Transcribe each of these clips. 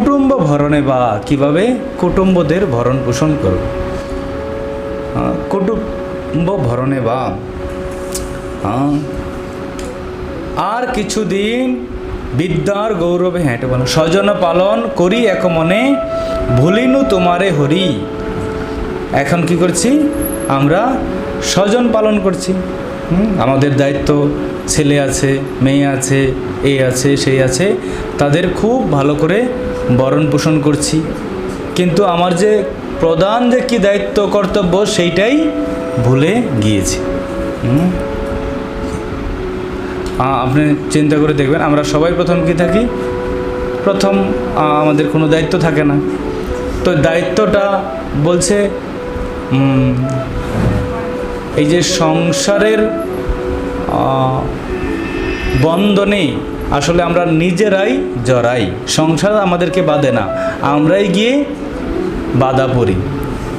কুটুম্ব ভরণে বা, কিভাবে কুটুম্বদের ভরণ পোষণ করব। কুটুম্ব ভরণে বা, আর কিছুদিন বিদ্যার গৌরবে, হ্যাঁ এটা বলো, স্বজন পালন করি এক মনে, ভুলিনু তোমারে হরি। এখন কি করছি আমরা? স্বজন পালন করছি। আমাদের দায়িত্ব, ছেলে আছে, মেয়ে আছে, এই আছে, সেই আছে, তাদের খুব ভালো করে বরণ পোষণ করছি। কিন্তু আমার যে প্রধান যে কী দায়িত্ব, কর্তব্য, সেইটাই ভুলে গিয়েছি। আপনি চিন্তা করে দেখবেন, আমরা সবাই প্রথম কি থাকি? প্রথম আমাদের কোনো দায়িত্ব থাকে না। তো দায়িত্বটা বলছে এই যে সংসারের বন্ধনে আসলে আমরা নিজেরাই জড়াই। সংসার আমাদেরকে বাঁধে না, আমরাই গিয়ে বাধা পড়ি,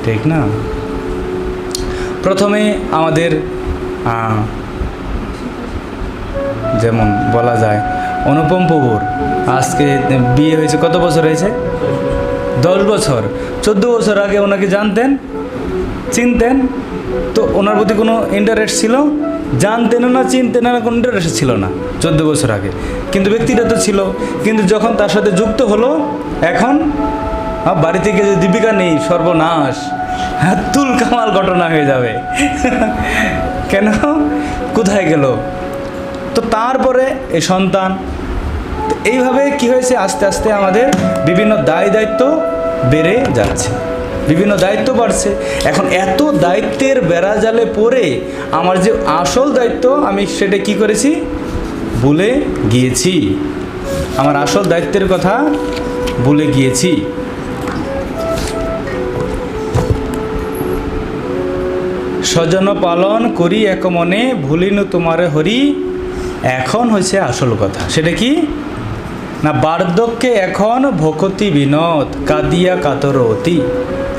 ঠিক না? প্রথমে আমাদের যেমন বলা যায় অনুপম প্রভুর আজকে বিয়ে হয়েছে, কত বছর হয়েছে? 10 বছর। 14 বছর আগে ওনাকে জানতেন, চিনতেন? তো ওনার প্রতি কোনো ইন্টারেস্ট ছিল? জানতেন না, চিনতেন না, কোনো ইন্টারেস্ট ছিল না 14 বছর আগে, কিন্তু ব্যক্তিটা তো ছিল। কিন্তু যখন তার সাথে যুক্ত হলো, এখন বাড়ি থেকে যে দীপিকা নেই, সর্বনাশ, তুল কামাল ঘটনা হয়ে যাবে। কেন? কোথায় গেল? তো তারপরে এই সন্তান। এইভাবে কি হয়েছে, আস্তে আস্তে আমাদের বিভিন্ন দায়িত্ব বেড়ে যাচ্ছে, বিভিন্ন দায়িত্ব বাড়ছে। এখন এত দায়িত্বের বেড়াজালে পড়ে আমার যে আসল দায়িত্ব, আমি সেটা কি করেছি? ভুলে গিয়েছি। আমার আসল দায়িত্বের কথা ভুলে গিয়েছি। স্বজন পালন করি এক মনে, ভুলিনু তোমারে হরি। এখন হয়েছে আসল কথা। সেটা কি না? বার্ধক্যে এখন ভকতি বিনোদ, কাঁদিয়া কাতর অতি।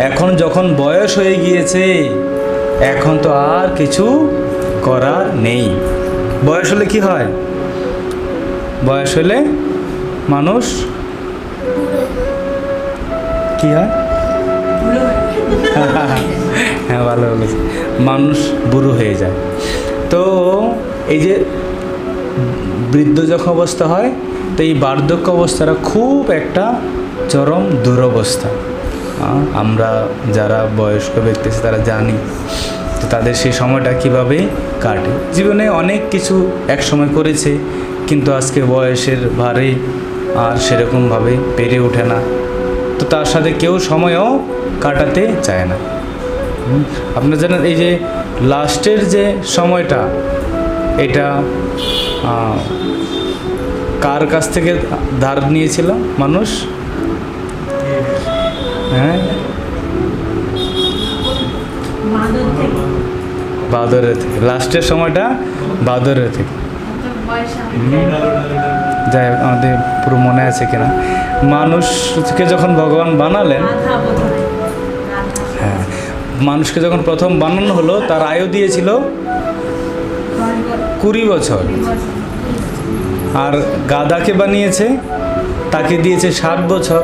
এখন যখন বয়স হয়ে গিয়েছে, এখন তো আর কিছু করার নেই। বয়স হলে কি হয়? বয়স হলে মানুষ কি হয়? হ্যাঁ, ভালো বলেছে, মানুষ বুড়ো হয়ে যায়। তো এই যে বৃদ্ধ যখন অবস্থা হয়, তো এই বার্ধক্য অবস্থাটা খুব একটা চরম দুরবস্থা। আমরা যারা বয়স্ক ব্যক্তি আছে তারা জানি তো তাদের সেই সময়টা কিভাবে কাটে। জীবনে অনেক কিছু এক সময় করেছে, কিন্তু আজকে বয়সের ভারে আর সেরকমভাবে পেরে ওঠে না। তো তার সাথে কেউ সময়ও কাটাতে চায় না। আপনারা জানেন এই যে লাস্টের যে সময়টা, এটা কার কাছ থেকে ধার নিয়েছিল মানুষ? হ্যাঁ, বাদরের থেকে। লাস্টের সময়টা বাদরের থেকে। যাই হোক, আমাদের পুরো মনে আছে কিনা, মানুষকে যখন ভগবান বানালেন, হ্যাঁ, মানুষকে যখন প্রথম বানানো হলো, তার আয়ু দিয়েছিল 20 বছর। আর গাধাকে বানিয়েছে, তাকে দিয়েছে 60 বছর।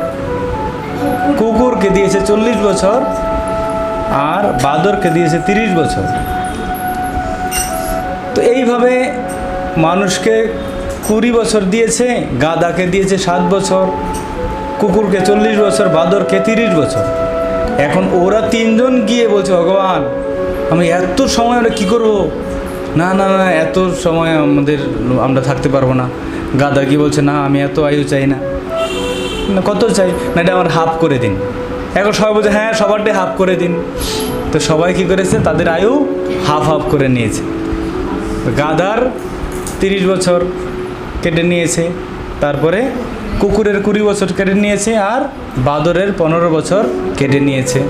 কুকুরকে দিয়েছে 40 বছর, আর বাদরকে দিয়েছে 30 বছর। তো এইভাবে মানুষকে 20 বছর দিয়েছে, গাধাকে দিয়েছে 7 বছর, কুকুরকে 40 বছর, বাদরকে 30 বছর। এখন ওরা তিনজন গিয়ে বলছে, ভগবান আমি এত সময় আমরা কী করবো? না না না, এত সময় আমরা থাকতে পারবো না। গাধা কি বলছে, না আমি এত আয়ু চাই না। কত চাই? না এটা আমার হাফ করে দিন। এখন সবাই বলছে, হ্যাঁ সবারটাই হাফ করে দিন। তো সবাই কী করেছে? তাদের আয়ু হাফ হাফ করে নিয়েছে। গাধার 30 বছর কেটে নিয়েছে, তারপরে কুকুরের 20 বছর কেটে নিয়েছে, আর বাদরের 15 বছর কেটে নিয়েছে।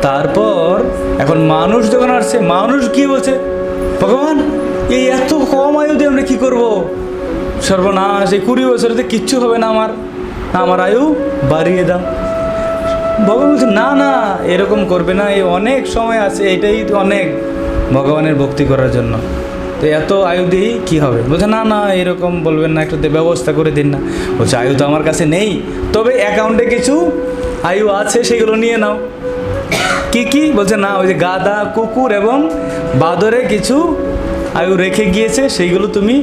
তারপর এখন মানুষ যখন আসছে, মানুষ কি বলছে, ভগবান এই এত কম আয়ু দিয়ে আমরা কী করবো? সর্বনাশ, এই 20 বছরেতে কিচ্ছু হবে না, আমার আয়ু বাড়িয়ে দাও। ভগবান বলছে, না না এরকম করবে না, এই অনেক সময় আছে, এটাই তো অনেক ভগবানের ভক্তি করার জন্য। তো এত আয়ু দিয়েই কী হবে? বলছে না না এরকম বলবেন না, একটু ব্যবস্থা করে দিন না। বলছে আয়ু তো আমার কাছে নেই, তবে অ্যাকাউন্টে কিছু আয়ু আছে, সেগুলো নিয়ে নাও। কি কি? বলছে না ওই যে গাধা, কুকুর এবং বাদরে কিছু আয়ু রেখে গিয়েছে, সেইগুলো তুমি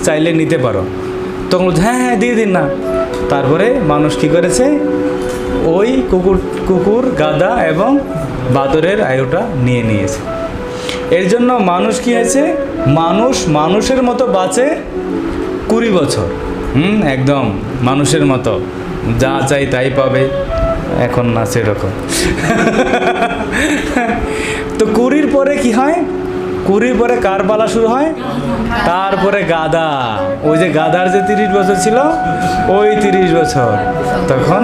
চাইলে নিতে পারো। তখন বলছে হ্যাঁ হ্যাঁ দিয়ে দিন না। তারপরে মানুষ কী করেছে, ওই কুকুর, গাধা এবং বাদরের আয়ুটা নিয়ে নিয়েছে। এর জন্য মানুষ কী হয়েছে, মানুষের মতো বাঁচে 20 বছর। একদম মানুষের মতো, যা চাই তাই পাবে। এখন না সেরকম। তো 20 পরে কি হয়? 20 পরে কার পালা শুরু হয়? তারপরে গাধা। ওই যে গাধার যে 30 বছর ছিল, ওই 30 বছর, তখন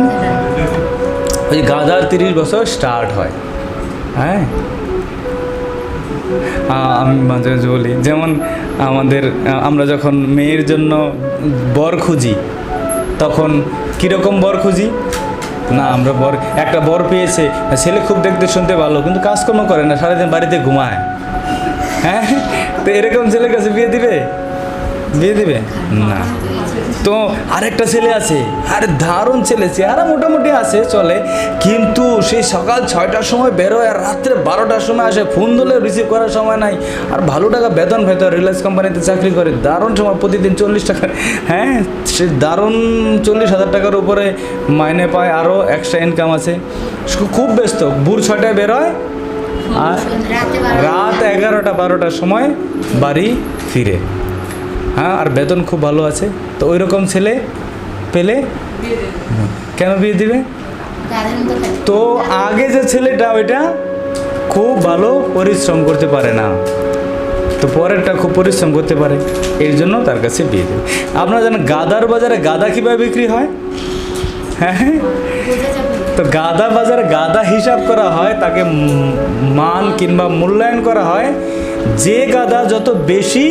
ওই গাধার 30 বছর স্টার্ট হয়। হ্যাঁ, আমি মাঝে মাঝে বলি, যেমন আমরা যখন মেয়ের জন্য বর খুঁজি, তখন কীরকম বর খুঁজি? না আমরা একটা বর পেয়েছে, ছেলে খুব দেখতে শুনতে ভালো, কিন্তু কাজকর্ম করে না, সারাদিন বাড়িতে ঘুমায়। হ্যাঁ, তো এরকম ছেলের কাছে বিয়ে দিবে না। তো আরেকটা ছেলে আছে, আরে দারুণ ছেলে, চেহারা মোটামুটি আছে, চলে, কিন্তু সেই সকাল 6টার সময় বেরোয় আর রাত্রে 12টার সময় আসে, ফোন ধরলে রিসিভ করার সময় নাই, আর ভালো টাকা বেতন রিলায়েন্স কোম্পানিতে চাকরি করে, দারুণ সময়, প্রতিদিন 40 টাকা। হ্যাঁ, সে দারুণ 40,000 টাকার উপরে মাইনে পায়, আরও এক্সট্রা ইনকাম আছে, খুব ব্যস্ত। ভোর 6টায় বেরোয় আর রাত 11টা 12টার সময় বাড়ি ফিরে। হ্যাঁ, আর বেতন খুব ভালো আছে। তো ওই রকম ছেলে পেলে কেন বিয়ে দিবে? তো আগে যে ছেলেটা, ওইটা খুব ভালো পরিশ্রম করতে পারে না, তো পরেরটা খুব পরিশ্রম করতে পারে, এর জন্য তার কাছে বিয়ে দেবে। আপনারা জানেন গাদার বাজারে গাদা কীভাবে বিক্রি হয়? হ্যাঁ, তো গাদা বাজারে গাদা হিসাব করা হয়, তাকে মান কিংবা মূল্যায়ন করা হয় যে গাদা যত বেশি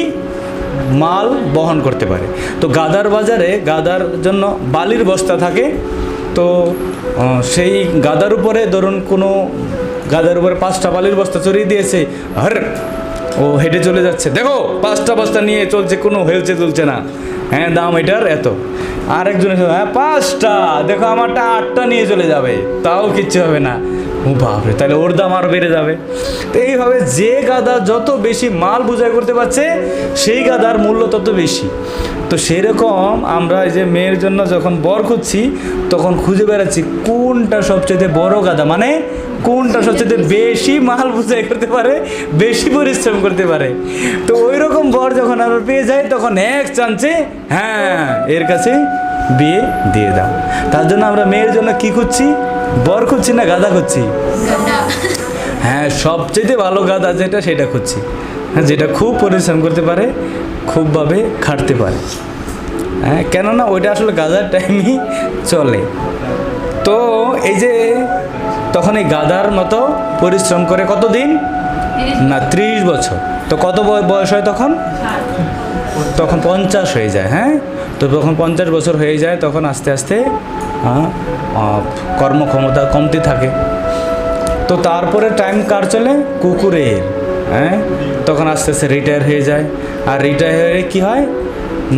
মাল বহন করতে পারে। তো গাদার বাজারে গাদার জন্য বালির বস্তা থাকে, তো সেই গাদার উপরে ধরুন কোনো গাদার উপরে 5টা বালির বস্তা চড়িয়ে দিয়েছে, আর ও হেঁটে চলে যাচ্ছে, দেখো 5টা বস্তা নিয়ে চলছে, কোনো হেলচে চলছে না, হ্যাঁ দাম এটার এত। আরেকজন হ্যাঁ 5টা, দেখো আমারটা 8টা নিয়ে চলে যাবে, তাও কিচ্ছু হবে না, ও বাপরে, তাহলে ওর দাম আরও বেড়ে যাবে। তো এইভাবে যে গাদা যত বেশি মাল বোঝাই করতে পারছে, সেই গাদার মূল্য তত বেশি। তো সেরকম আমরা এই যে মেয়ের জন্য যখন বর খুঁজছি, তখন খুঁজে বেড়াচ্ছি কোনটা সবচেয়ে বড় গাদা, মানে কোনটা সবচেয়ে বেশি মাল বোঝাই করতে পারে, বেশি পরিশ্রম করতে পারে। তো ওই রকম বর যখন আমরা পেয়ে যাই, তখন এক চান্সে হ্যাঁ এর কাছে বিয়ে দিয়ে দাও। তার জন্য আমরা মেয়ের জন্য কি খুঁজছি? বর খুঁজছি না গাদা খুঁজছি? হ্যাঁ, সবচেয়ে ভালো গাদা যেটা, সেটা খুঁজছি। হ্যাঁ, যেটা খুব পরিশ্রম করতে পারে, খুবভাবে খাটতে পারে। হ্যাঁ, কেননা ওইটা আসলে গাদার টাইমই চলে। তো এই যে তখন এই গাদার মতো পরিশ্রম করে কতদিন না, 30 বছর। তো কত বয়স হয় তখন? তখন 50 হয়ে যায়। হ্যাঁ, তো যখন 50 বছর হয়ে যায়, তখন আস্তে আস্তে কর্মক্ষমতা কমতে থাকে। তো তারপরে টাইম কার চলে? কুকুরের। হ্যাঁ, তখন আস্তে আস্তে রিটায়ার হয়ে যায়। আর রিটায়ার হয়ে কী হয়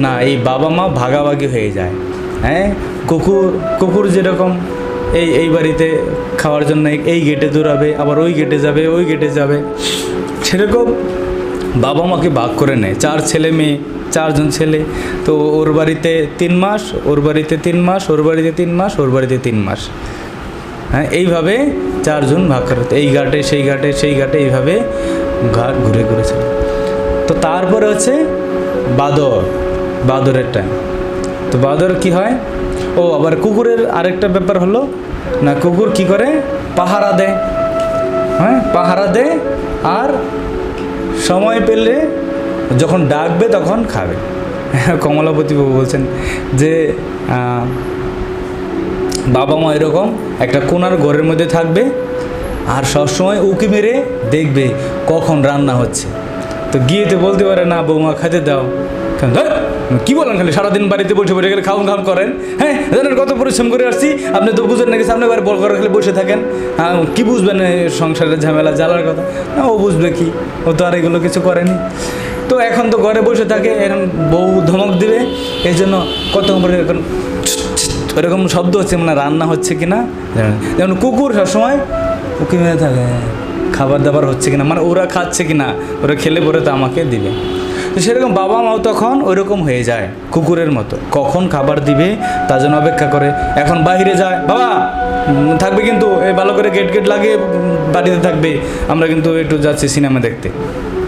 না, এই বাবা মা ভাগাভাগি হয়ে যায়। হ্যাঁ, কুকুর যেরকম এই বাড়িতে খাওয়ার জন্য এই গেটে দৌড়াবে, আবার ওই গেটে যাবে, ওই গেটে যাবে, সেরকম বাবা মাকে ভাগ করে নেয়। 4 ছেলে মেয়ে, 4 জন ছেলে। তো ওর বাড়িতে 3 মাস, ওর বাড়িতে 3 মাস, ওর বাড়িতে 3 মাস, ওর বাড়িতে 3 মাস। হ্যাঁ, এইভাবে 4 জন ভাগ করে, এই ঘাটে সেই ঘাটে সেই ঘাটে, এইভাবে ঘাট ঘুরে ঘুরেছে। তো তারপরে হচ্ছে বাদরের টাইম। তো বাদর কি হয়? ও আবার কুকুরের আরেকটা ব্যাপার হলো না, কুকুর কি করে? পাহারা দেয়। হ্যাঁ, পাহারা দেয়, আর সময় পেলে যখন ডাকবে তখন খাবে। কমলাপতি বাবু বলছেন যে বাবা মা এরকম একটা কোনার ঘরের মধ্যে থাকবে, আর সবসময় উঁকি মেরে দেখবে কখন রান্না হচ্ছে। তো গিয়ে তো বলতে পারে না, বৌমা খেতে দাও, কি বলেন, খালি সারাদিন বাড়িতে বসে বসে গেলে খাওন খাওন করেন। হ্যাঁ, জানেন কত পরিশ্রম করে আসছি, আপনি তো বুঝেন নাকি? সামনে বাড়ি বড় করে খালি বসে থাকেন, কি বুঝবেন সংসারের ঝামেলা জ্বালার কথা? ও বুঝবে কি, ও তো আর এগুলো কিছু করেনি। তো এখন তো ঘরে বসে থাকে, এখন বউ ধমক দিবে, এই জন্য কত এখন এরকম শব্দ হচ্ছে, মানে রান্না হচ্ছে কিনা। যেমন কুকুর সবসময় উকি মেরে থাকে, খাবার দাবার হচ্ছে কিনা, মানে ওরা খাচ্ছে কিনা, ওরা খেলে পরে তো আমাকে দিবে। তো সেরকম বাবা মাও তখন ওইরকম হয়ে যায় কুকুরের মতো, কখন খাবার দিবে তার জন্য অপেক্ষা করে। এখন বাইরে যায়, বাবা থাকবে কিন্তু এই ভালো করে গেট লাগিয়ে বাড়িতে থাকবে, আমরা কিন্তু একটু যাচ্ছি সিনেমা দেখতে।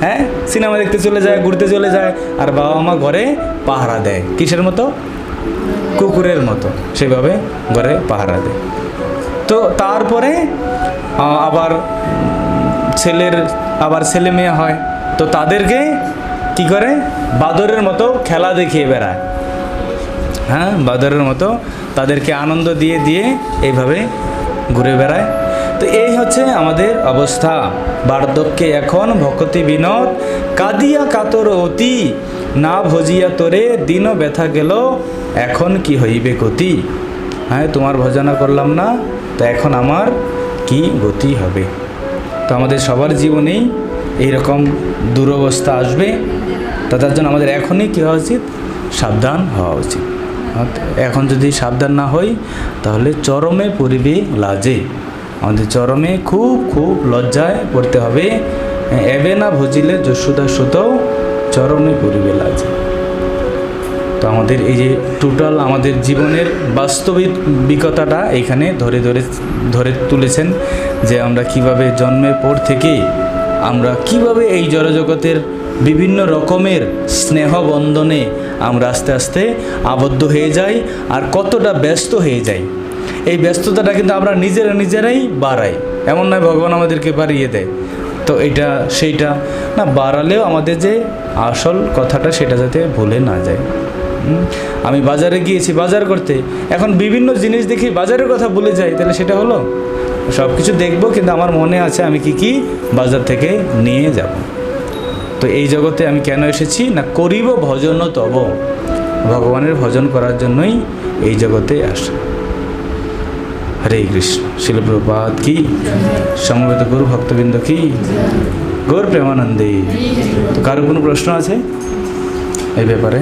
হ্যাঁ, সিনেমা দেখতে চলে যায়, ঘুরতে চলে যায়, আর বাবা মা ঘরে পাহারা দেয়, কিসের মতো? কুকুরের মতো সেভাবে ঘরে পাহারা দেয়। তো তারপরে আবার ছেলে মেয়ে হয়, তো তাদেরকে কি করে? বাদরের মতো খেলা দেখিয়ে বেড়ায়। হ্যাঁ, বাদরের মতো তাদেরকে আনন্দ দিয়ে দিয়ে এইভাবে ঘুরে বেড়ায়। তো এই হচ্ছে আমাদের অবস্থা। বার্ধক্যে এখন ভকতি বিনোদ, কাঁদিয়া কাতর অতি, না ভজিয়া তোরে দিন ব্যথা গেল, এখন কি হইবে গতি। হ্যাঁ, তোমার ভজনা করলাম না, তো এখন আমার কি গতি হবে। তো আমাদের সবার জীবনেই এইরকম দুরবস্থা আসবে, তার জন্য আমাদের এখনই কী হওয়া উচিত? সাবধান হওয়া উচিত। এখন যদি সাবধান না হই তাহলে চরমে পড়িবে লাজে, আমাদের চরমে খুব খুব লজ্জায় পড়তে হবে। এবে না ভজিলে যশোদা সুত, চরমে পড়িবে লাজে। তো আমাদের এই যে টোটাল আমাদের জীবনের বাস্তবিকতাটা এইখানে ধরে তুলেছেন, যে আমরা কিভাবে জন্মের পর থেকেই আমরা কিভাবে এই জড়জগতের বিভিন্ন রকমের স্নেহ বন্ধনে আমরা আস্তে আস্তে আবদ্ধ হয়ে যাই, আর কতটা ব্যস্ত হয়ে যাই। এই ব্যস্ততাটা কিন্তু আমরা নিজেরাই বাড়াই, এমন নয় ভগবান আমাদেরকে বাড়িয়ে দেয়। তো এইটা সেইটা না, বাড়ালেও আমাদের যে আসল কথাটা সেটা যাতে ভুলে না যায়। আমি বাজারে গিয়েছি বাজার করতে, এখন বিভিন্ন জিনিস দেখি বাজারের কথা ভুলে যাই, তাহলে সেটা হলো? সব কিছু দেখবো কিন্তু আমার মনে আছে আমি কি বাজার থেকে নিয়ে যাব। তো এই জগতে আমি কেন এসেছি? না করিব ভজন তব, ভগবানের ভজন করার জন্যই এই জগতে আসা। হরে কৃষ্ণ। শিল প্রভুপাদ কি, সমবেত গুরু ভক্তবৃন্দ কি, গৌর প্রেমানন্দে। তো কারো কোনো প্রশ্ন আছে এই ব্যাপারে?